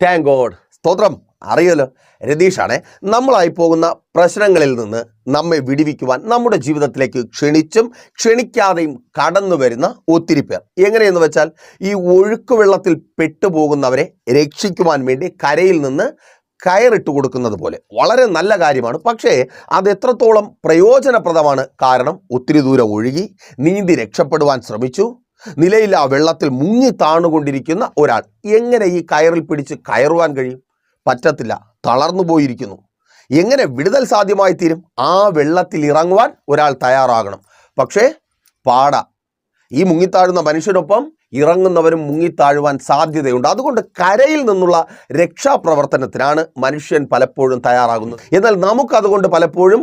Thank God. സ്തോത്രം. അറിയാലോ, രതീഷാണേ. നമ്മളായി പോകുന്ന പ്രശ്നങ്ങളിൽ നിന്ന് നമ്മെ വിടിവിക്കുവാൻ നമ്മുടെ ജീവിതത്തിലേക്ക് ക്ഷണിച്ചും ക്ഷണിക്കാതെയും കടന്നു വരുന്ന ഒത്തിരി പേർ. എങ്ങനെയെന്ന് വെച്ചാൽ, ഈ ഒഴുക്ക് വെള്ളത്തിൽ പെട്ടുപോകുന്നവരെ രക്ഷിക്കുവാൻ വേണ്ടി കരയിൽ നിന്ന് കയറിട്ട് കൊടുക്കുന്നത് പോലെ. വളരെ നല്ല കാര്യമാണ്. പക്ഷേ അത് എത്രത്തോളം പ്രയോജനപ്രദമാണ്? കാരണം ഒത്തിരി ദൂരം ഒഴുകി നീന്തി രക്ഷപ്പെടുവാൻ ശ്രമിച്ചു, നിലയിൽ ആ വെള്ളത്തിൽ മുങ്ങി താണുകൊണ്ടിരിക്കുന്ന ഒരാൾ എങ്ങനെ ഈ കയറിൽ പിടിച്ച് കയറുവാൻ കഴിയും? പറ്റത്തില്ല, തളർന്നു പോയിരിക്കുന്നു. എങ്ങനെ വിടുതൽ സാധ്യമായി തീരും? ആ വെള്ളത്തിൽ ഇറങ്ങുവാൻ ഒരാൾ തയ്യാറാകണം. പക്ഷേ പാടാ. ഈ മുങ്ങിത്താഴുന്ന മനുഷ്യനൊപ്പം ഇറങ്ങുന്നവരും മുങ്ങിത്താഴുവാൻ സാധ്യതയുണ്ട്. അതുകൊണ്ട് കരയിൽ നിന്നുള്ള രക്ഷാപ്രവർത്തനത്തിനാണ് മനുഷ്യൻ പലപ്പോഴും തയ്യാറാകുന്നത്. എന്നാൽ നമുക്കതുകൊണ്ട് പലപ്പോഴും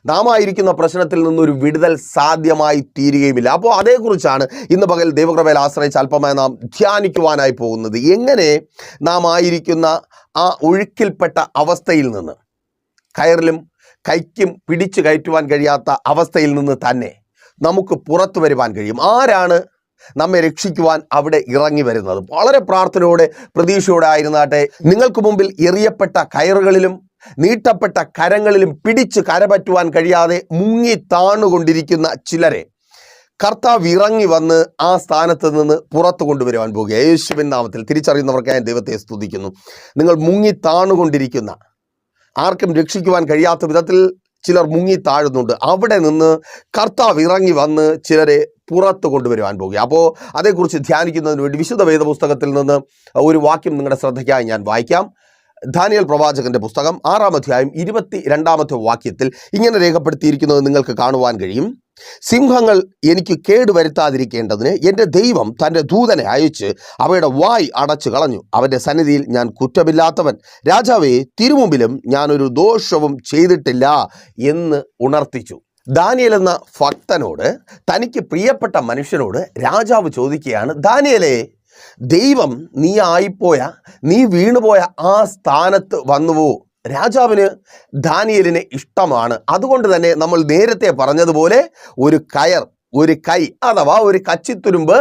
നാം ആയിരിക്കുന്ന പ്രശ്നത്തിൽ നിന്നൊരു വിടുതൽ സാധ്യമായി തീരുകയുമില്ല. അപ്പോൾ അതേക്കുറിച്ചാണ് ഇന്ന് പകൽ ദൈവകൃപയിൽ ആശ്രയിച്ച് അല്പമായി നാം ധ്യാനിക്കുവാനായി പോകുന്നത്. എങ്ങനെ നാം ആയിരിക്കുന്ന ആ ഒഴുക്കിൽപ്പെട്ട അവസ്ഥയിൽ നിന്ന്, കയറിലും കൈക്കും പിടിച്ചു കയറ്റുവാൻ കഴിയാത്ത അവസ്ഥയിൽ നിന്ന് തന്നെ നമുക്ക് പുറത്തു വരുവാൻ കഴിയും. ആരാണ് നമ്മെ രക്ഷിക്കുവാൻ അവിടെ ഇറങ്ങി വരുന്നത്? വളരെ പ്രാർത്ഥനയോടെ പ്രതീക്ഷയോടെ ആയിരുന്നാട്ടെ, നിങ്ങൾക്ക് മുമ്പിൽ എറിയപ്പെട്ട കയറുകളിലും നീട്ടപ്പെട്ട കരങ്ങളിലും പിടിച്ച് കരപറ്റുവാൻ കഴിയാതെ മുങ്ങി താണുകൊണ്ടിരിക്കുന്ന ചിലരെ കർത്താവ് ഇറങ്ങി വന്ന് ആ സ്ഥാനത്ത് നിന്ന് പുറത്തു കൊണ്ടുവരുവാൻ പോകുക. യേശുവിൻ നാമത്തിൽ തിരിച്ചറിയുന്നവർക്കായി ദൈവത്തെ സ്തുതിക്കുന്നു. നിങ്ങൾ മുങ്ങി താണുകൊണ്ടിരിക്കുന്ന, ആർക്കും രക്ഷിക്കുവാൻ കഴിയാത്ത വിധത്തിൽ ചിലർ മുങ്ങി താഴുന്നുണ്ട്. അവിടെ നിന്ന് കർത്താവ് ഇറങ്ങി വന്ന് ചിലരെ പുറത്ത് കൊണ്ടുവരുവാൻ പോകുക. അപ്പോൾ അതേക്കുറിച്ച് ധ്യാനിക്കുന്നതിന് വേണ്ടി വിശുദ്ധ വേദപുസ്തകത്തിൽ നിന്ന് ഒരു വാക്യം നിങ്ങളുടെ ശ്രദ്ധയ്ക്കായി ഞാൻ വായിക്കാം. ദാനിയേൽ പ്രവാചകന്റെ പുസ്തകം 6-ാം അധ്യായം 22-ാമത്തെ വാക്യത്തിൽ ഇങ്ങനെ രേഖപ്പെടുത്തിയിരിക്കുന്നത് നിങ്ങൾക്ക് കാണുവാൻ കഴിയും. സിംഹങ്ങൾ എനിക്ക് കേടുവരുത്താതിരിക്കേണ്ടതിന് എൻ്റെ ദൈവം തൻ്റെ ദൂതനെ അയച്ച് അവയുടെ വായ് അടച്ചു കളഞ്ഞു. അവൻ്റെ സന്നിധിയിൽ ഞാൻ കുറ്റമില്ലാത്തവൻ. രാജാവേ, തിരുമുമ്പിലും ഞാനൊരു ദോഷവും ചെയ്തിട്ടില്ല എന്ന് ഉണർത്തിച്ചു. ദാനിയേൽ എന്ന ഭക്തനോട്, തനിക്ക് പ്രിയപ്പെട്ട മനുഷ്യനോട് രാജാവ് ചോദിക്കുകയാണ്, ദാനിയേലേ, ദൈവം നീ വീണുപോയ ആ സ്ഥാനത്ത് വന്നുവോ? രാജാവിന് ദാനിയേലിനെ ഇഷ്ടമാണ്. അതുകൊണ്ട് തന്നെ നമ്മൾ നേരത്തെ പറഞ്ഞതുപോലെ ഒരു കയർ, ഒരു കൈ അഥവാ ഒരു കച്ചിത്തുരുമ്പ്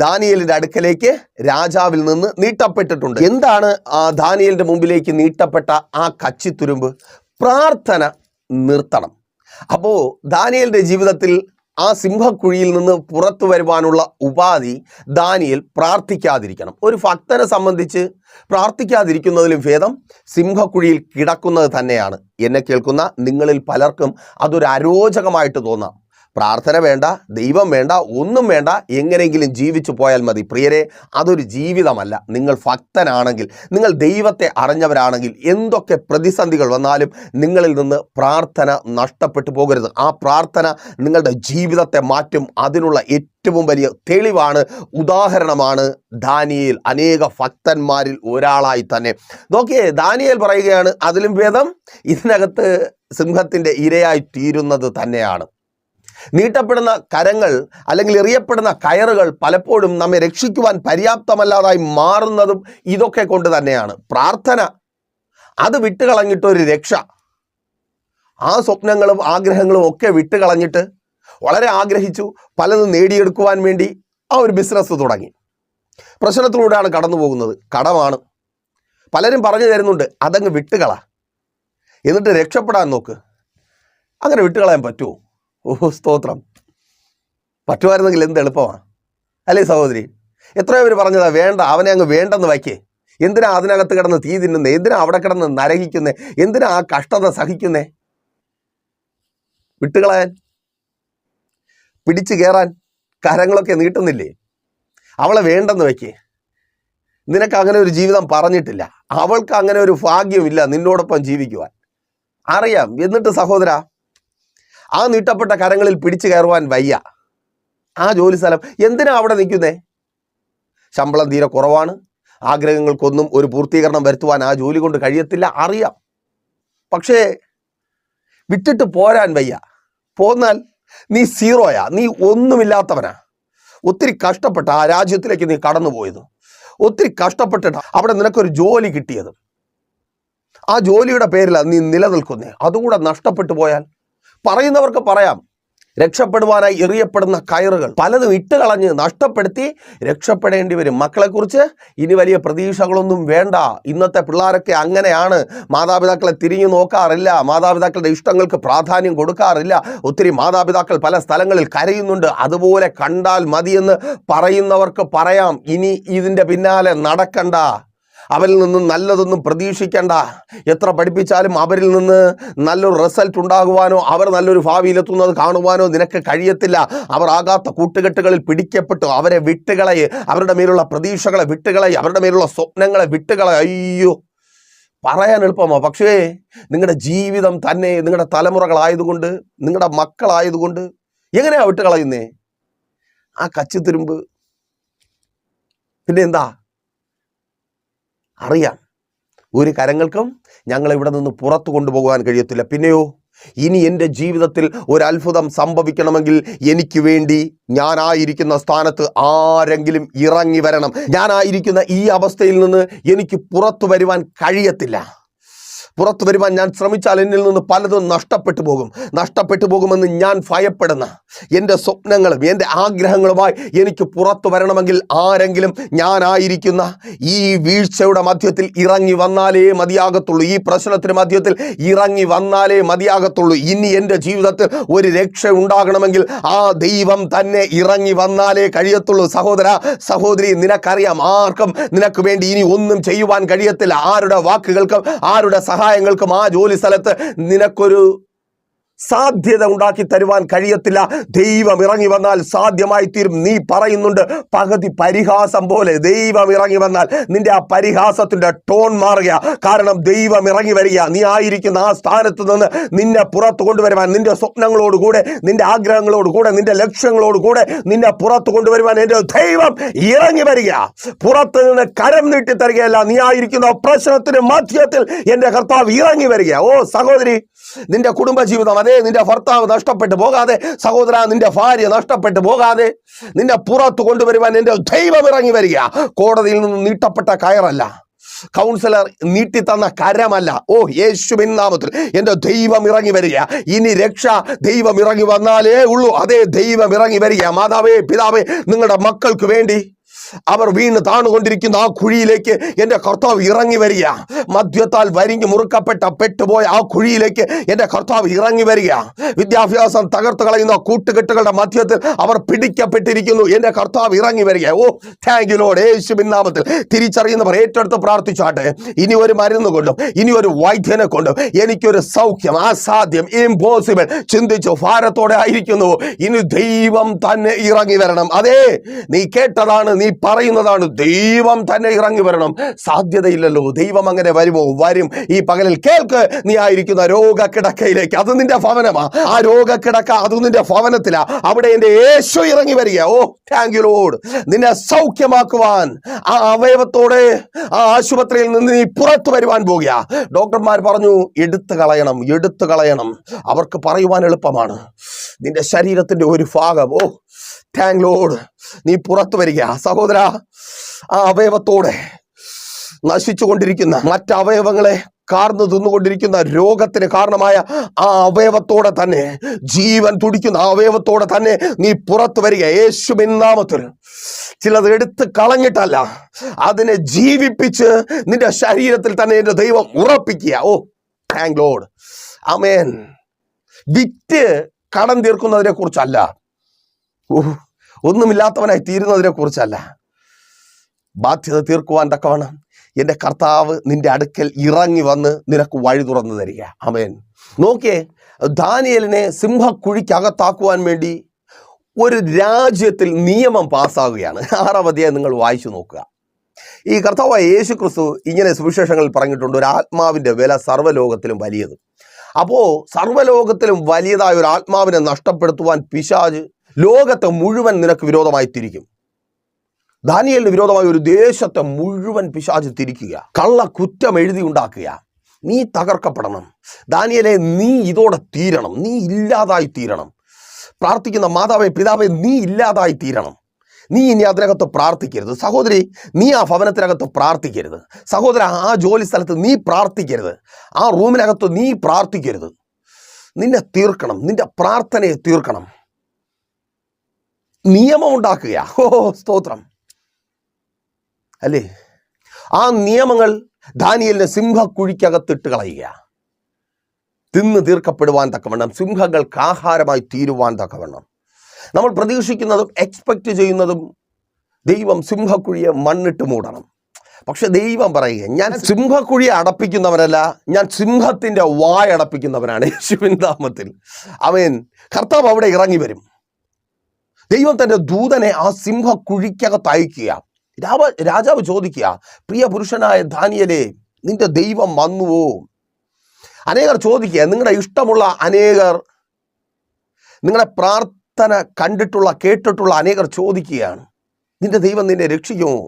ദാനിയേലിൻ്റെ അടുക്കലേക്ക് രാജാവിൽ നിന്ന് നീട്ടപ്പെട്ടിട്ടുണ്ട്. എന്താണ് ആ ദാനിയേലിൻ്റെ മുമ്പിലേക്ക് നീട്ടപ്പെട്ട ആ കച്ചിത്തുരുമ്പ്? പ്രാർത്ഥന നിർത്തണം. അപ്പോൾ ദാനിയേലിൻ്റെ ജീവിതത്തിൽ ആ സിംഹക്കുഴിയിൽ നിന്ന് പുറത്തു വരുവാനുള്ള ഉപാധി ദാനിയേൽ പ്രാർത്ഥിക്കാതിരിക്കണം. ഒരു ഭക്തനെ സംബന്ധിച്ച് പ്രാർത്ഥിക്കാതിരിക്കുന്നതിലും ഭേദം സിംഹക്കുഴിയിൽ കിടക്കുന്നത് തന്നെയാണ്. എന്നെ കേൾക്കുന്ന നിങ്ങളിൽ പലർക്കും അതൊരു അരോചകമായിട്ട് തോന്നാം. പ്രാർത്ഥന വേണ്ട, ദൈവം വേണ്ട, ഒന്നും വേണ്ട, എങ്ങനെയെങ്കിലും ജീവിച്ചു പോയാൽ മതി. പ്രിയരെ, അതൊരു ജീവിതമല്ല. നിങ്ങൾ ഭക്തനാണെങ്കിൽ, നിങ്ങൾ ദൈവത്തെ അറിഞ്ഞവരാണെങ്കിൽ, എന്തൊക്കെ പ്രതിസന്ധികൾ വന്നാലും നിങ്ങളിൽ നിന്ന് പ്രാർത്ഥന നഷ്ടപ്പെട്ടു പോകരുത്. ആ പ്രാർത്ഥന നിങ്ങളുടെ ജീവിതത്തെ മാറ്റും. അതിനുള്ള ഏറ്റവും വലിയ തെളിവാണ്, ഉദാഹരണമാണ് ദാനിയേൽ. അനേക ഭക്തന്മാരിൽ ഒരാളായി തന്നെ. നോക്കിയേ, ദാനിയേൽ പറയുകയാണ്, അതിലും ഭേദം ഇതിനകത്ത് സിംഹത്തിൻ്റെ ഇരയായി തീരുന്നത് തന്നെയാണ്. നീട്ടപ്പെടുന്ന കരങ്ങൾ അല്ലെങ്കിൽ എറിയപ്പെടുന്ന കയറുകൾ പലപ്പോഴും നമ്മെ രക്ഷിക്കുവാൻ പര്യാപ്തമല്ലാതായി മാറുന്നതും ഇതൊക്കെ കൊണ്ട് തന്നെയാണ്. പ്രാർത്ഥന അത് വിട്ടുകളഞ്ഞിട്ടൊരു രക്ഷ, ആ സ്വപ്നങ്ങളും ആഗ്രഹങ്ങളും ഒക്കെ വിട്ടുകളഞ്ഞിട്ട് വളരെ ആഗ്രഹിച്ചു പലതും നേടിയെടുക്കുവാൻ വേണ്ടി ആ ഒരു ബിസിനസ് തുടങ്ങി. പ്രശ്നത്തിലൂടെയാണ് കടന്നു പോകുന്നത്. കടമാണ്. പലരും പറഞ്ഞു തരുന്നുണ്ട്, അതങ്ങ് വിട്ടുകള, എന്നിട്ട് രക്ഷപ്പെടാൻ നോക്ക്. അങ്ങനെ വിട്ടുകളയാൻ പറ്റുമോ? ഓ സ്തോത്രം. പറ്റുമായിരുന്നെങ്കിൽ എന്ത് എളുപ്പമാണ് അല്ലേ സഹോദരി? എത്രയോ പേര് പറഞ്ഞതാ, വേണ്ട, അവനെ അങ്ങ് വേണ്ടെന്ന് വയ്ക്കേ. എന്തിനാ അതിനകത്ത് കിടന്ന് തീ തിന്നുന്നേ? എന്തിനാ അവിടെ കിടന്ന് നരകിക്കുന്നേ? എന്തിനാ ആ കഷ്ടത സഹിക്കുന്നേ? വിട്ടുകളയാൻ, പിടിച്ചു കയറാൻ കരങ്ങളൊക്കെ നീട്ടുന്നില്ലേ? അവളെ വേണ്ടെന്ന് വയ്ക്കേ. നിനക്ക് അങ്ങനെ ഒരു ജീവിതം പറഞ്ഞിട്ടില്ല, അവൾക്ക് അങ്ങനെ ഒരു ഭാഗ്യമില്ല നിന്നോടൊപ്പം ജീവിക്കുവാൻ. അറിയാം. എന്നിട്ട് സഹോദര, ആ നീട്ടപ്പെട്ട കരങ്ങളിൽ പിടിച്ചു കയറുവാൻ വയ്യ. ആ ജോലി സ്ഥലം എന്തിനാ അവിടെ നിൽക്കുന്നേ? ശമ്പളം തീരെ കുറവാണ്, ആഗ്രഹങ്ങൾക്കൊന്നും ഒരു പൂർത്തീകരണം വരുത്തുവാൻ ആ ജോലി കൊണ്ട് കഴിയത്തില്ല, അറിയാം. പക്ഷേ വിട്ടിട്ട് പോരാൻ വയ്യ. പോന്നാൽ നീ സീറോയാ, നീ ഒന്നുമില്ലാത്തവനാ. ഒത്തിരി കഷ്ടപ്പെട്ട ആ രാജ്യത്തിലേക്ക് നീ കടന്നുപോയത്, ഒത്തിരി കഷ്ടപ്പെട്ടിട്ട് അവിടെ നിനക്കൊരു ജോലി കിട്ടിയത്, ആ ജോലിയുടെ പേരിലാണ് നീ നിലനിൽക്കുന്നേ. അതുകൂടെ നഷ്ടപ്പെട്ടു പോയാൽ പറയുന്നവർക്ക് പറയാം, രക്ഷപ്പെടുവാനായി എറിയപ്പെടുന്ന കയറുകൾ പലതും ഇട്ടുകളഞ്ഞ് നഷ്ടപ്പെടുത്തി രക്ഷപ്പെടേണ്ടി വരും. മക്കളെക്കുറിച്ച് ഇനി വലിയ പ്രതീക്ഷകളൊന്നും വേണ്ട. ഇന്നത്തെ പിള്ളേരൊക്കെ അങ്ങനെയാണ്. മാതാപിതാക്കളെ തിരിഞ്ഞു നോക്കാറില്ല, മാതാപിതാക്കളുടെ ഇഷ്ടങ്ങൾക്ക് പ്രാധാന്യം കൊടുക്കാറില്ല. ഒത്തിരി മാതാപിതാക്കൾ പല സ്ഥലങ്ങളിൽ കരയുന്നുണ്ട്. അതുപോലെ കണ്ടാൽ മതിയെന്ന് പറയുന്നവർക്ക് പറയാം, ഇനി ഇതിൻ്റെ പിന്നാലെ നടക്കണ്ട, അവരിൽ നിന്നും നല്ലതൊന്നും പ്രതീക്ഷിക്കണ്ട. എത്ര പഠിപ്പിച്ചാലും അവരിൽ നിന്ന് നല്ലൊരു റിസൾട്ട് ഉണ്ടാകുവാനോ അവർ നല്ലൊരു ഭാവിയിലെത്തുന്നത് കാണുവാനോ നിനക്ക് കഴിയത്തില്ല. അവർ ആകാത്ത കൂട്ടുകെട്ടുകളിൽ പിടിക്കപ്പെട്ടു. അവരെ വിട്ടുകളയെ, അവരുടെ മേലുള്ള പ്രതീക്ഷകളെ വിട്ടുകളയെ, അവരുടെ മേലുള്ള സ്വപ്നങ്ങളെ വിട്ടുകളയെ. അയ്യോ, പറയാൻ എളുപ്പമാണ്, പക്ഷേ നിങ്ങളുടെ ജീവിതം തന്നെ, നിങ്ങളുടെ തലമുറകളായതുകൊണ്ട്, നിങ്ങളുടെ മക്കളായതുകൊണ്ട് എങ്ങനെയാ വിട്ടുകളയുന്നേ? ആ കച്ചിത്തുരുമ്പ് പിന്നെ എന്താ അറിയാം. ഒരു കരങ്ങൾക്കും ഞങ്ങൾ ഇവിടെ നിന്ന് പുറത്തു കൊണ്ടുപോകാൻ കഴിയത്തില്ല. പിന്നെയോ, ഇനി എൻ്റെ ജീവിതത്തിൽ ഒരു അത്ഭുതം സംഭവിക്കണമെങ്കിൽ എനിക്ക് വേണ്ടി ഞാനായിരിക്കുന്ന സ്ഥാനത്ത് ആരെങ്കിലും ഇറങ്ങി വരണം. ഞാനായിരിക്കുന്ന ഈ അവസ്ഥയിൽ നിന്ന് എനിക്ക് പുറത്തു വരുവാൻ കഴിയത്തില്ല. പുറത്തു വരുവാൻ ഞാൻ ശ്രമിച്ചാൽ എന്നിൽ നിന്ന് പലതും നഷ്ടപ്പെട്ടു പോകുമെന്ന് ഞാൻ ഭയപ്പെടുന്ന എൻ്റെ സ്വപ്നങ്ങളും എൻ്റെ ആഗ്രഹങ്ങളുമായി എനിക്ക് പുറത്തു വരണമെങ്കിൽ ആരെങ്കിലും ഞാനായിരിക്കുന്ന ഈ വീഴ്ചയുടെ മധ്യത്തിൽ ഇറങ്ങി വന്നാലേ മതിയാകത്തുള്ളൂ. ഈ പ്രശ്നത്തിന് മധ്യത്തിൽ ഇറങ്ങി വന്നാലേ മതിയാകത്തുള്ളൂ. ഇനി എൻ്റെ ജീവിതത്തിൽ ഒരു രക്ഷ ഉണ്ടാകണമെങ്കിൽ ആ ദൈവം തന്നെ ഇറങ്ങി വന്നാലേ കഴിയത്തുള്ളൂ. സഹോദര, സഹോദരി, നിനക്കറിയാം, ആർക്കും നിനക്ക് വേണ്ടി ഇനി ഒന്നും ചെയ്യുവാൻ കഴിയത്തില്ല. ആരുടെ വാക്കുകൾക്കും ആരുടെ സഹായങ്ങൾക്കും ആ ജോലി സ്ഥലത്ത് നിനക്കൊരു സാധ്യത ഉണ്ടാക്കി തരുവാൻ കഴിയത്തില്ല. ദൈവം ഇറങ്ങി വന്നാൽ സാധ്യമായി തീരും. നീ പറയുന്നുണ്ട് പകുതി പരിഹാസം പോലെ. ദൈവം ഇറങ്ങി വന്നാൽ നിന്റെ ആ പരിഹാസത്തിന്റെ ടോൺ മാറുക. കാരണം ദൈവം ഇറങ്ങി വരിക. നീ ആയിരിക്കുന്ന ആ സ്ഥാനത്ത് നിന്ന് നിന്നെ പുറത്തു കൊണ്ടുവരുവാൻ, നിന്റെ സ്വപ്നങ്ങളോടുകൂടെ, നിന്റെ ആഗ്രഹങ്ങളോടുകൂടെ, നിന്റെ ലക്ഷ്യങ്ങളോടുകൂടെ നിന്നെ പുറത്തു കൊണ്ടുവരുവാൻ എൻ്റെ ദൈവം ഇറങ്ങി വരിക. പുറത്ത് നിന്ന് കരം നീട്ടി തരികയല്ല, നീ ആയിരിക്കുന്ന പ്രശ്നത്തിന് മധ്യത്തിൽ എൻ്റെ കർത്താവ് ഇറങ്ങി വരിക. ഓ സഹോദരി, നിന്റെ കുടുംബജീവിതം, അതെ, നിന്റെ ഭർത്താവ് നഷ്ടപ്പെട്ടു പോകാതെ, സഹോദര, നിന്റെ ഭാര്യ നഷ്ടപ്പെട്ടു പോകാതെ നിന്നെ പുറത്തു കൊണ്ടുവരുവാൻ എൻ്റെ ദൈവം ഇറങ്ങി വരിക. കോടതിയിൽ നിന്ന് നീട്ടപ്പെട്ട കയറല്ല, കൗൺസിലർ നീട്ടിത്തന്ന കരമല്ല. ഓ യേശുവിൻ നാമത്തിൽ എൻ്റെ ദൈവം ഇറങ്ങി വരിക. ഇനി രക്ഷ ദൈവം ഇറങ്ങി വന്നാലേ ഉള്ളൂ. അതേ, ദൈവം ഇറങ്ങി വരിക. മാതാവേ, പിതാവേ, നിങ്ങളുടെ മക്കൾക്ക് വേണ്ടി അവർ വീണ് താണുകൊണ്ടിരിക്കുന്ന ആ കുഴിയിലേക്ക് എൻ്റെ കർത്താവ് ഇറങ്ങി വരിക. മദ്യത്താൽ വരിഞ്ഞ് മുറുക്കപ്പെട്ട പെട്ടുപോയ ആ കുഴിയിലേക്ക് എൻ്റെ കർത്താവ് ഇറങ്ങി വരിക. വിദ്യാഭ്യാസം തകർത്ത് കളയുന്ന കൂട്ടുകെട്ടുകളുടെ മധ്യത്തിൽ അവർ പിടിക്കപ്പെട്ടിരിക്കുന്നു. എൻ്റെ കർത്താവ് ഇറങ്ങി വരിക. ഓ താങ്ക് യു ലോർഡ്. യേശുവിൻ നാമത്തിൽ തിരിച്ചറിയുന്നവർ ഏറ്റെടുത്ത് പ്രാർത്ഥിച്ചാട്ടെ. ഇനി ഒരു മരുന്ന് കൊണ്ടും ഇനി ഒരു വൈദ്യനെ കൊണ്ടും എനിക്കൊരു സൗഖ്യം അസാധ്യം, ഇംപോസിബിൾ ചിന്തിച്ചു ഭാരത്തോടെ ആയിരിക്കുന്നു. ഇനി ദൈവം തന്നെ ഇറങ്ങി വരണം. അതേ, നീ കേട്ടതാണ്, നീ പറയുന്നതാണ്, ദൈവം തന്നെ ഇറങ്ങി വരണം. സാധ്യതയില്ലല്ലോ. ദൈവം അങ്ങനെ വരുമോ? വരും. ഈ പകലിൽ കേൾക്ക്. നീ ആയിരിക്കുന്ന രോഗക്കിടക്കയിലേക്ക്, അത് നിന്റെ ഭവനമാ. ആ രോഗക്കിടക്ക അത് നിന്റെ ഭവനത്തിലാ. അവിടെ എൻ്റെ യേശു ഇറങ്ങി വരിക. ഓ താങ്ക് യു ലോർഡ്. നിന്നെ സൗഖ്യമാക്കുവാൻ ആ അവയവത്തോടെ ആ ആശുപത്രിയിൽ നിന്ന് നീ പുറത്തു വരുവാൻ പോകുക. ഡോക്ടർമാർ പറഞ്ഞു എടുത്തു കളയണം. അവർക്ക് പറയുവാൻ എളുപ്പമാണ്. നിന്റെ ശരീരത്തിന്റെ ഒരു ഭാഗം, ഓ താങ്ക് ലോർഡ്, നീ പുറത്തു വരിക. സഹോദര, ആ അവയവത്തോടെ നശിച്ചു കൊണ്ടിരിക്കുന്ന മറ്റ് അവയവങ്ങളെ കാർന്നു തിന്നുകൊണ്ടിരിക്കുന്ന രോഗത്തിന് കാരണമായ ആ അവയവത്തോടെ തന്നെ, ജീവൻ തുടിക്കുന്ന ആ അവയവത്തോടെ തന്നെ നീ പുറത്തു വരിക യേശുവിൻ നാമത്തിൽ. ചിലത് എടുത്ത് കളഞ്ഞിട്ടല്ല, അതിനെ ജീവിപ്പിച്ച് നിന്റെ ശരീരത്തിൽ തന്നെ എൻ്റെ ദൈവം ഉറപ്പിക്കുക. ഓ താങ്ക് ലോർഡ്. ആമേൻ. വിറ്റ് കടം തീർക്കുന്നതിനെ കുറിച്ചല്ല, ഒന്നുമില്ലാത്തവനായി തീരുന്നതിനെ കുറിച്ചല്ല, ബാധ്യത തീർക്കുവാൻ തക്കവണ്ണം എൻ്റെ കർത്താവ് നിന്റെ അടുക്കൽ ഇറങ്ങി വന്ന് നിനക്ക് വഴി തുറന്നു തരിക. ആമേൻ. നോക്കിയേ, ദാനിയേലിനെ സിംഹക്കുഴിക്കകത്താക്കുവാൻ വേണ്ടി ഒരു രാജ്യത്തിൽ നിയമം പാസ്സാകുകയാണ്. 6-ാം അധ്യായം നിങ്ങൾ വായിച്ചു നോക്കുക. ഈ കർത്താവായ യേശു ക്രിസ്തു ഇങ്ങനെ സുവിശേഷങ്ങളിൽ പറഞ്ഞിട്ടുണ്ട്, ഒരു ആത്മാവിൻ്റെ വില സർവ്വലോകത്തിലും വലിയത്. അപ്പോൾ സർവ്വലോകത്തിലും വലിയതായ ഒരു ആത്മാവിനെ നഷ്ടപ്പെടുത്തുവാൻ പിശാച് ലോകത്തെ മുഴുവൻ നിനക്ക് വിരോധമായി തിരിക്കും. ദാനിയേലിന് വിരോധമായ ഒരു ദേശത്തെ മുഴുവൻ പിശാച് തിരിക്കുക, കള്ള കുറ്റം എഴുതി ഉണ്ടാക്കുക. നീ തകർക്കപ്പെടണം ദാനിയേലേ, നീ ഇതോടെ തീരണം, നീ ഇല്ലാതായി തീരണം. പ്രാർത്ഥിക്കുന്ന മാതാവേ, പിതാവേ, നീ ഇല്ലാതായി തീരണം. നീ ഇനി അതിനകത്ത് പ്രാർത്ഥിക്കരുത്. സഹോദരി, നീ ആ ഭവനത്തിനകത്ത് പ്രാർത്ഥിക്കരുത്. സഹോദര, ആ ജോലി സ്ഥലത്ത് നീ പ്രാർത്ഥിക്കരുത്. ആ റൂമിനകത്ത് നീ പ്രാർത്ഥിക്കരുത്. നിന്നെ തീർക്കണം, നിന്റെ പ്രാർത്ഥനയെ തീർക്കണം. നിയമം ഉണ്ടാക്കുക. സ്തോത്രം അല്ലേ? ആ നിയമങ്ങൾ ദാനിയേലിനെ സിംഹക്കുഴിക്കകത്തിട്ട് കളയുക. തിന്ന് തീർക്കപ്പെടുവാൻ തക്കവണ്ണം, സിംഹങ്ങൾക്ക് ആഹാരമായി തീരുവാൻ തക്കവണ്ണം. നമ്മൾ പ്രതീക്ഷിക്കുന്നതും എക്സ്പെക്റ്റ് ചെയ്യുന്നതും ദൈവം സിംഹക്കുഴിയെ മണ്ണിട്ട് മൂടണം. പക്ഷെ ദൈവം പറയുക, ഞാൻ സിംഹക്കുഴിയെ അടപ്പിക്കുന്നവരല്ല, ഞാൻ സിംഹത്തിൻ്റെ വായടപ്പിക്കുന്നവനാണ്. യേശുവിൻ നാമത്തിൽ ആമേൻ. കർത്താവ് അവിടെ ഇറങ്ങി വരും. ദൈവം തൻ്റെ ദൂതനെ ആ സിംഹക്കുഴിക്കകത്ത് അയക്കുക. രാജാവ് ചോദിക്കുക, പ്രിയ പുരുഷനായ ദാനിയേലേ, നിന്റെ ദൈവം വന്നുവോ? അനേകർ ചോദിക്കുക, നിങ്ങളുടെ ഇഷ്ടമുള്ള അനേകർ, നിങ്ങളുടെ പ്രാർത്ഥന കണ്ടിട്ടുള്ള കേട്ടിട്ടുള്ള അനേകർ ചോദിക്കുകയാണ്, നിന്റെ ദൈവം നിന്നെ രക്ഷിക്കുമോ?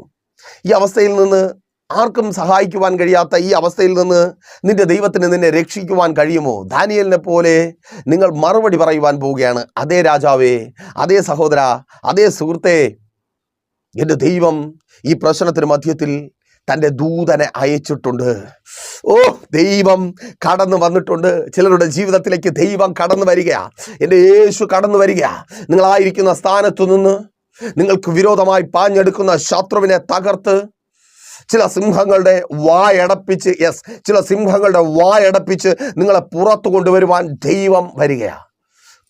ഈ അവസ്ഥയിൽ നിന്ന് ആർക്കും സഹായിക്കുവാൻ കഴിയാത്ത ഈ അവസ്ഥയിൽ നിന്ന് നിന്റെ ദൈവത്തിന് നിന്നെ രക്ഷിക്കുവാൻ കഴിയുമോ? ദാനിയേലിനെ പോലെ നിങ്ങൾ മറുപടി പറയുവാൻ പോവുകയാണ്, അതേ രാജാവേ, അതേ സഹോദര, അതേ സുഹൃത്തേ, എൻ്റെ ദൈവം ഈ പ്രശ്നത്തിന് മധ്യത്തിൽ തൻ്റെ ദൂതനെ അയച്ചിട്ടുണ്ട്. ദൈവം കടന്നു വന്നിട്ടുണ്ട്. ചിലരുടെ ജീവിതത്തിലേക്ക് ദൈവം കടന്നു വരിക, എൻ്റെ യേശു കടന്നു വരിക. നിങ്ങളായിരിക്കുന്ന സ്ഥാനത്തു നിന്ന് നിങ്ങൾക്ക് വിരോധമായി പാഞ്ഞെടുക്കുന്ന ശത്രുവിനെ തകർത്ത് ചില സിംഹങ്ങളുടെ വായടപ്പിച്ച്, ചില സിംഹങ്ങളുടെ വായടപ്പിച്ച് നിങ്ങളെ പുറത്തു കൊണ്ടുവരുവാൻ ദൈവം വരികയാണ്.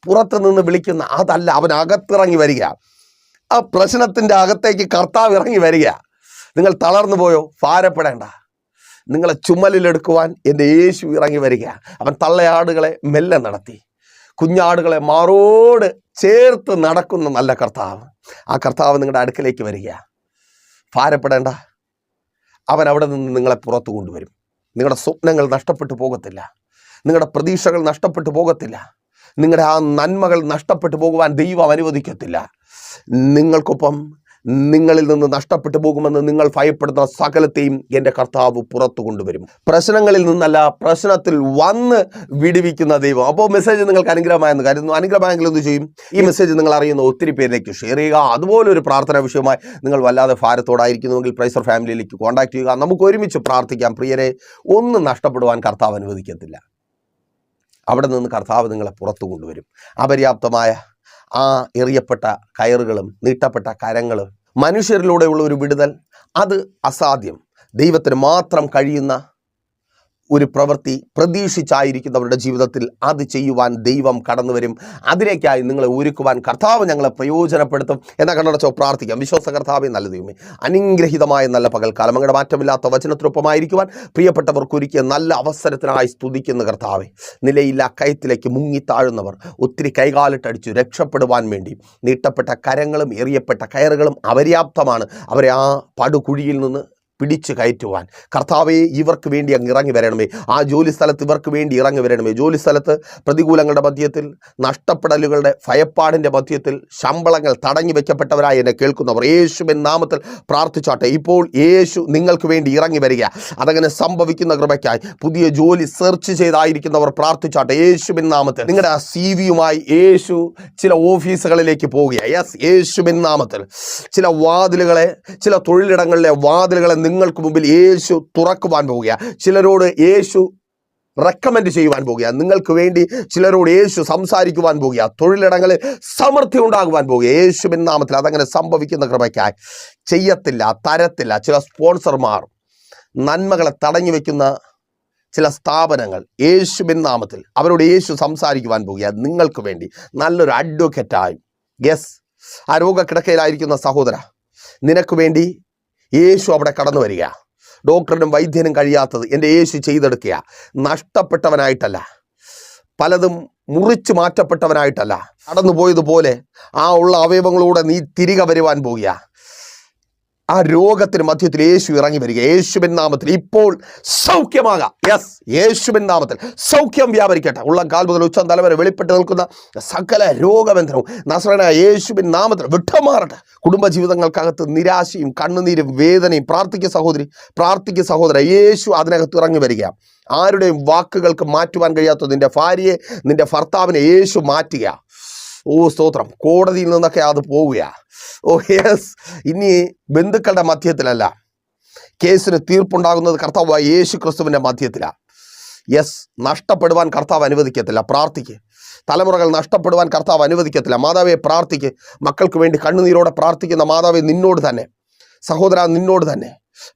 പുറത്തു നിന്ന് വിളിക്കുന്ന അതല്ല, അവൻ അകത്തിറങ്ങി വരിക. ആ പ്രശ്നത്തിൻ്റെ അകത്തേക്ക് കർത്താവ് ഇറങ്ങി വരിക. നിങ്ങൾ തളർന്നു പോയോ? ഭാരപ്പെടേണ്ട. നിങ്ങളെ ചുമലിലെടുക്കുവാൻ എൻ്റെ യേശു ഇറങ്ങി വരിക. അവൻ തള്ളയാടുകളെ മെല്ലെ നടത്തി, കുഞ്ഞാടുകളെ മാറോട് ചേർത്ത് നടക്കുന്ന നല്ല കർത്താവ്. ആ കർത്താവ് നിങ്ങളുടെ അടുക്കലേക്ക് വരിക. ഭാരപ്പെടേണ്ട. അവൻ അവിടെ നിന്ന് നിങ്ങളെ പുറത്തു കൊണ്ടുവരും. നിങ്ങളുടെ സ്വപ്നങ്ങൾ നഷ്ടപ്പെട്ടു പോകത്തില്ല. നിങ്ങളുടെ പ്രതീക്ഷകൾ നഷ്ടപ്പെട്ടു പോകത്തില്ല. നിങ്ങളുടെ ആ നന്മകൾ നഷ്ടപ്പെട്ടു പോകുവാൻ ദൈവം അനുവദിക്കത്തില്ല. നിങ്ങൾക്കൊപ്പം നിങ്ങളിൽ നിന്ന് നഷ്ടപ്പെട്ടു പോകുമെന്ന് നിങ്ങൾ ഭയപ്പെടുന്ന സകലത്തെയും എൻ്റെ കർത്താവ് പുറത്തു കൊണ്ടുവരും. പ്രശ്നങ്ങളിൽ നിന്നല്ല, പ്രശ്നത്തിൽ വന്ന് വിടുവിക്കുന്ന ദൈവം. അപ്പോൾ മെസ്സേജ് നിങ്ങൾക്ക് അനുഗ്രഹമായെന്ന് കരുതുന്നു. അനുഗ്രഹമായെങ്കിൽ എന്ത് ചെയ്യും? ഈ മെസ്സേജ് നിങ്ങൾ അറിയുന്ന ഒത്തിരി പേരിലേക്ക് ഷെയർ ചെയ്യുക. അതുപോലെ ഒരു പ്രാർത്ഥനാ വിഷയമായി നിങ്ങൾ വല്ലാതെ ഭാരത്തോടായിരിക്കുന്നുവെങ്കിൽ പ്രൈസർ ഫാമിലിയിലേക്ക് കോൺടാക്ട് ചെയ്യുക. നമുക്ക് ഒരുമിച്ച് പ്രാർത്ഥിക്കാം. പ്രിയരെ, ഒന്നും നഷ്ടപ്പെടുവാൻ കർത്താവ് അനുവദിക്കത്തില്ല. അവിടെ നിന്ന് കർത്താവ് നിങ്ങളെ പുറത്തു കൊണ്ടുവരും. അപര്യാപ്തമായ ആ എറിയപ്പെട്ട കയറുകളും നീട്ടപ്പെട്ട കരങ്ങളും, മനുഷ്യരിലൂടെയുള്ള ഒരു വിടുതൽ, അത് അസാധ്യം. ദൈവത്തിന് മാത്രം കഴിയുന്ന ഒരു പ്രവൃത്തി പ്രതീക്ഷിച്ചായിരിക്കുന്നവരുടെ ജീവിതത്തിൽ അത് ചെയ്യുവാൻ ദൈവം കടന്നു വരും. അതിലേക്കായി നിങ്ങളെ ഒരുക്കുവാൻ കർത്താവ് ഞങ്ങളെ പ്രയോജനപ്പെടുത്തും എന്ന കണ്ണടച്ചോ പ്രാർത്ഥിക്കാം. വിശ്വാസ കർത്താവേ, നല്ല ദൈവമേ, അനുഗ്രഹീതമായ നല്ല പകൽക്കാലം അങ്ങയുടെ മാറ്റമില്ലാത്ത വചനത്തിനൊപ്പമായിരിക്കുവാൻ പ്രിയപ്പെട്ടവർക്ക് ഒരുക്കിയ നല്ല അവസരത്തിനായി സ്തുതിക്കുന്ന കർത്താവേ, നിലയില്ല കയത്തിലേക്ക് മുങ്ങിത്താഴുന്നവർ ഒത്തിരി കൈകാലിട്ടടിച്ചു രക്ഷപ്പെടുവാൻ വേണ്ടി നീട്ടപ്പെട്ട കരങ്ങളും എറിയപ്പെട്ട കയറുകളും അപര്യാപ്തമാണ്. അവരെ ആ പടുകുഴിയിൽ നിന്ന് പിടിച്ചു കയറ്റുവാൻ കർത്താവേ ഇവർക്ക് വേണ്ടി അങ്ങ് ഇറങ്ങി വരണമേ. ആ ജോലി സ്ഥലത്ത് ഇവർക്ക് വേണ്ടി ഇറങ്ങി വരണമേ. ജോലി സ്ഥലത്ത് പ്രതികൂലങ്ങളുടെ മധ്യത്തിൽ, നഷ്ടപ്പെടലുകളുടെ ഭയപ്പാടിൻ്റെ മധ്യത്തിൽ, ശമ്പളങ്ങൾ തടഞ്ഞു വെക്കപ്പെട്ടവരായി എന്നെ കേൾക്കുന്നവർ യേശുവിൻ നാമത്തിൽ പ്രാർത്ഥിച്ചാട്ടെ. ഇപ്പോൾ യേശു നിങ്ങൾക്ക് വേണ്ടി ഇറങ്ങി വരിക. അതങ്ങനെ സംഭവിക്കുന്ന കൃപയ്ക്കായി പുതിയ ജോലി സെർച്ച് ചെയ്തായിരിക്കുന്നവർ പ്രാർത്ഥിച്ചാട്ടെ യേശുവിൻ നാമത്തിൽ. നിങ്ങളുടെ ആ CV-യുമായി യേശു ചില ഓഫീസുകളിലേക്ക് പോവുകയാണ്. യേശുവിൻ നാമത്തിൽ ചില വാതിലുകളെ, ചില തൊഴിലിടങ്ങളിലെ വാതിലുകളെ നിങ്ങൾക്ക് മുമ്പിൽ യേശു തുറക്കുവാൻ പോവുക. ചിലരോട് യേശു റെക്കമെൻഡ് ചെയ്യുവാൻ പോവുക. നിങ്ങൾക്ക് വേണ്ടി ചിലരോട് യേശു സംസാരിക്കുവാൻ പോവുക. തൊഴിലിടങ്ങളിൽ സമൃദ്ധി ഉണ്ടാകുവാൻ പോവുക യേശുവിൻ നാമത്തിൽ. അതങ്ങനെ സംഭവിക്കുന്ന കൃപയ്ക്കായി ചെയ്യത്തില്ല, തരത്തില്ല. ചില സ്പോൺസർമാർ, നന്മകളെ തടഞ്ഞു വെക്കുന്ന ചില സ്ഥാപനങ്ങൾ, യേശുവിൻ നാമത്തിൽ അവരോട് യേശു സംസാരിക്കുവാൻ പോവുക. നിങ്ങൾക്ക് വേണ്ടി നല്ലൊരു അഡ്വക്കേറ്റായി, ആ രോഗക്കിടക്കയിലായിരിക്കുന്ന സഹോദര, നിനക്ക് വേണ്ടി യേശു അവിടെ കടന്നു വരിക. ഡോക്ടറിനും വൈദ്യനും കഴിയാത്തത് എൻ്റെ യേശു ചെയ്തെടുക്കുക. നഷ്ടപ്പെട്ടവനായിട്ടല്ല, പലതും മുറിച്ചു മാറ്റപ്പെട്ടവനായിട്ടല്ല, കടന്നുപോയതുപോലെ ആ ഉള്ള അവയവങ്ങളൂടെ നീ തിരികെ വരുവാൻ പോവുക. ആ രോഗത്തിന് മധ്യത്തിൽ യേശു ഇറങ്ങി വരിക. യേശുവിൻ നാമത്തിൽ ഇപ്പോൾ സൗഖ്യമാകാം. യേശുവിൻ നാമത്തിൽ സൗഖ്യം വ്യാപരിക്കട്ടെ. ഉള്ളം കാൽ മുതൽ ഉച്ചം തലവരെ വെളിപ്പെട്ട് നിൽക്കുന്ന സകല രോഗബന്ധനവും നസ്രനായ യേശുവിൻ നാമത്തിൽ വിട്ടുമാറട്ടെ. കുടുംബജീവിതങ്ങൾക്കകത്ത് നിരാശയും കണ്ണുനീരും വേദനയും, പ്രാർത്ഥിക്കുക സഹോദരി, പ്രാർത്ഥിക്കുക സഹോദര, യേശു അതിനകത്ത് ഇറങ്ങി വരിക. ആരുടെയും വാക്കുകൾക്ക് മാറ്റുവാൻ കഴിയാത്ത നിന്റെ ഭാര്യയെ, നിന്റെ ഭർത്താവിനെ യേശു മാറ്റുക. സ്തോത്രം. കോടതിയിൽ നിന്നൊക്കെ അത് പോവുക. ഇനി ബന്ധുക്കളുടെ മധ്യത്തിലല്ല, കേസിന് തീർപ്പുണ്ടാകുന്നത് കർത്താവായ യേശു ക്രിസ്തുവിൻ്റെ മധ്യത്തിലാണ്. നഷ്ടപ്പെടുവാൻ കർത്താവ് അനുവദിക്കത്തില്ല. പ്രാർത്ഥിക്കുക. തലമുറകൾ നഷ്ടപ്പെടുവാൻ കർത്താവ് അനുവദിക്കത്തില്ല. മാതാവെ പ്രാർത്ഥിക്ക്. മക്കൾക്ക് വേണ്ടി കണ്ണുനീരോടെ പ്രാർത്ഥിക്കുന്ന മാതാവെ നിന്നോട് തന്നെ, സഹോദര നിന്നോട് തന്നെ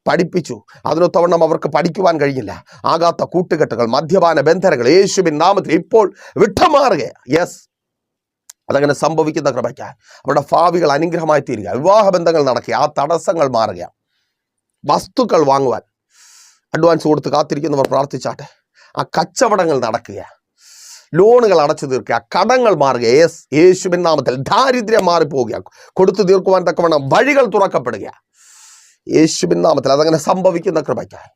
പഠിപ്പിച്ചു. അതിനൊത്തവണ്ണം അവർക്ക് പഠിക്കുവാൻ കഴിഞ്ഞില്ല. ആകാത്ത കൂട്ടുകെട്ടുകൾ, മദ്യപാന ബന്ധനങ്ങൾ യേശുവിൻ നാമത്തിൽ ഇപ്പോൾ വിട്ടുമാറുകയാണ്. യെസ്, അതങ്ങനെ സംഭവിക്കുന്ന കൃപയ്ക്കായി അവരുടെ ഭാവികൾ അനുഗ്രഹമായി തീരുക. വിവാഹബന്ധങ്ങൾ നടക്കുക, ആ തടസ്സങ്ങൾ മാറുക. വസ്തുക്കൾ വാങ്ങുവാൻ അഡ്വാൻസ് കൊടുത്ത് കാത്തിരിക്കുന്നവർ പ്രാർത്ഥിച്ചാട്ടെ. ആ കച്ചവടങ്ങൾ നടക്കുക, ലോണുകൾ അടച്ചു തീർക്കുക, കടങ്ങൾ മാറുക. യെസ്, യേശുവിൻ നാമത്തിൽ ദാരിദ്ര്യം മാറിപ്പോവുക, കൊടുത്തു തീർക്കുവാൻ തക്കവണ്ണം വഴികൾ തുറക്കപ്പെടുക. യേശുവിൻ നാമത്തിൽ അതങ്ങനെ സംഭവിക്കുന്ന കൃപയ്ക്കായി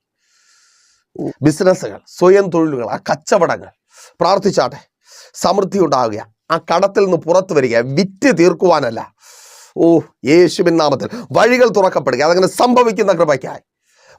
ബിസിനസ്സുകൾ, സ്വയം തൊഴിലുകൾ, ആ കച്ചവടങ്ങൾ പ്രാർത്ഥിച്ചാട്ടെ. സമൃദ്ധി ഉണ്ടാവുക, ആ കടത്തിൽ നിന്ന് പുറത്തു വരിക, വിറ്റ് തീർക്കുവാനല്ല. യേശുവിൻ നാമത്തിൽ വഴികൾ തുറക്കപ്പെടുക. അതങ്ങനെ സംഭവിക്കുന്ന കൃപയ്ക്കായി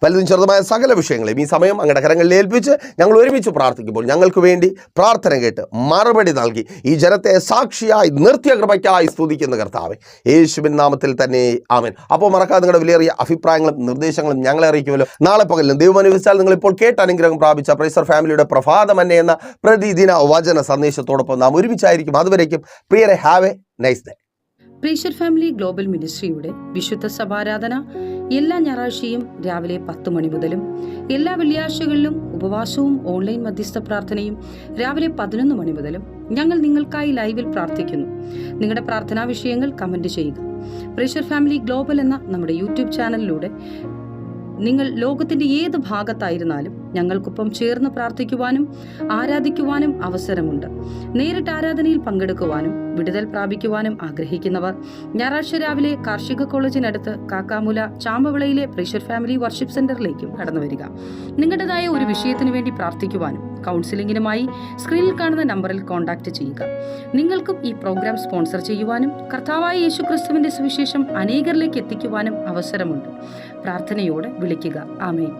വലുതും ചെറുതുമായ സകല വിഷയങ്ങളെയും ഈ സമയം അങ്ങയുടെ കരങ്ങളിൽ ഏൽപ്പിച്ച് ഞങ്ങൾ ഒരുമിച്ച് പ്രാർത്ഥിക്കുമ്പോൾ ഞങ്ങൾക്ക് വേണ്ടി പ്രാർത്ഥന കേട്ട് മറുപടി നൽകി ഈ ജനത്തെ സാക്ഷിയായി നിർത്തിയ കൃപയ്ക്കായി സ്തുതിക്കുന്ന കർത്താവേ, യേശുവിൻ നാമത്തിൽ തന്നെ ആമേൻ. അപ്പോൾ മറക്കാതെ നിങ്ങളുടെ വിലയേറിയ അഭിപ്രായങ്ങളും നിർദ്ദേശങ്ങളും ഞങ്ങളെ അറിയിക്കുമല്ലോ. നാളെ പകലിലും ദൈവം അനുവദിച്ചാൽ നിങ്ങളിപ്പോൾ കേട്ട് അനുഗ്രഹം പ്രാപിച്ച പ്രൈസർ ഫാമിലിയുടെ പ്രഭാതമന്നെ എന്ന പ്രതിദിന വചന സന്ദേശത്തോടൊപ്പം നാം ഒരുമിച്ചായിരിക്കും. അതുവരേക്കും പ്രിയരെ, have a nice day. Praiser family global മിനിസ്ട്രിയുടെ വിശുദ്ധ സഭാരാധന എല്ലാ ഞായറാഴ്ചയും രാവിലെ 10 മണി മുതലും എല്ലാ വെള്ളിയാഴ്ചകളിലും ഉപവാസവും ഓൺലൈൻ മധ്യസ്ഥ പ്രാർത്ഥനയും രാവിലെ 11 മണി മുതലും ഞങ്ങൾ നിങ്ങൾക്കായി ലൈവിൽ പ്രാർത്ഥിക്കുന്നു. നിങ്ങളുടെ പ്രാർത്ഥനാ വിഷയങ്ങൾ കമന്റ് ചെയ്യുക. പ്രൈസർ ഫാമിലി ഗ്ലോബൽ എന്ന നമ്മുടെ യൂട്യൂബ് ചാനലിലൂടെ നിങ്ങൾ ലോകത്തിന്റെ ഏത് ഭാഗത്തായിരുന്നാലും ഞങ്ങൾക്കൊപ്പം ചേർന്ന് പ്രാർത്ഥിക്കുവാനും ആരാധിക്കുവാനും അവസരമുണ്ട്. നേരിട്ട് ആരാധനയിൽ പങ്കെടുക്കുവാനും വിടുതൽ പ്രാപിക്കുവാനും ആഗ്രഹിക്കുന്നവർ ഞായറാഴ്ച രാവിലെ കാർഷിക കോളേജിനടുത്ത് കാക്കാമുല ചാമ്പവിളയിലെ പ്രൈസർ ഫാമിലി വർഷിപ്പ് സെന്ററിലേക്കും കടന്നു വരിക. നിങ്ങളുടേതായ ഒരു വിഷയത്തിന് വേണ്ടി പ്രാർത്ഥിക്കുവാനും കൗൺസിലിംഗിനുമായി സ്ക്രീനിൽ കാണുന്ന നമ്പറിൽ കോൺടാക്ട് ചെയ്യുക. നിങ്ങൾക്കും ഈ പ്രോഗ്രാം സ്പോൺസർ ചെയ്യുവാനും കർത്താവായ യേശുക്രിസ്തുവിന്റെ സുവിശേഷം അനേകരിലേക്ക് എത്തിക്കുവാനും അവസരമുണ്ട്. പ്രാർത്ഥനയോടെ വിളിക്കുക. ആമേൻ.